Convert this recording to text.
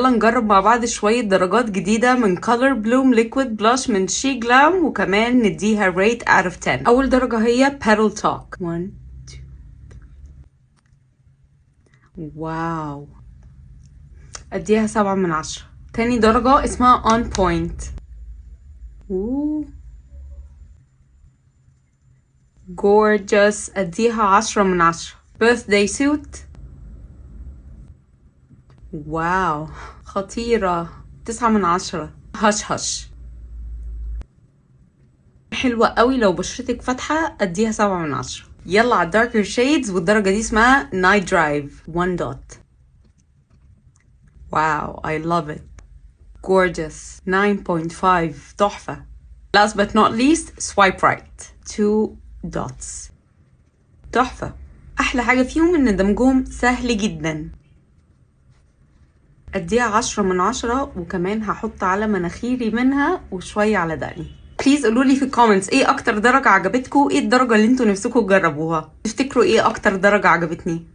يلا نجرب مع بعض شوية درجات جديدة من Color Bloom Liquid Blush من She Glam، وكمان نديها rate out of 10. أول درجة هي Petal Talk. 1 2 واو، أديها 7/10. تاني درجة اسمها On Point. Gorgeous، أديها 10/10. Birthday Suit. واو خطيرة، 9/10. هش هش حلوة قوي، لو بشرتك فاتحة اديها 7/10. يلا على الداركر شيدز، والدرجة دي اسمها Night Drive. 1 dot. واو I love it. Gorgeous. 9.5. تحفة. Last but not least Swipe Right. 2 dots. تحفة. أحلى حاجة فيهم إن دمجهم سهل جدا. اديها 10/10، وكمان هحط على مناخيري منها وشوية على دقني. بليز قولولي في الكومنتس ايه اكتر درجة عجبتكم، ايه الدرجة اللي انتوا نفسكم تجربوها، تفتكروا ايه اكتر درجة عجبتني.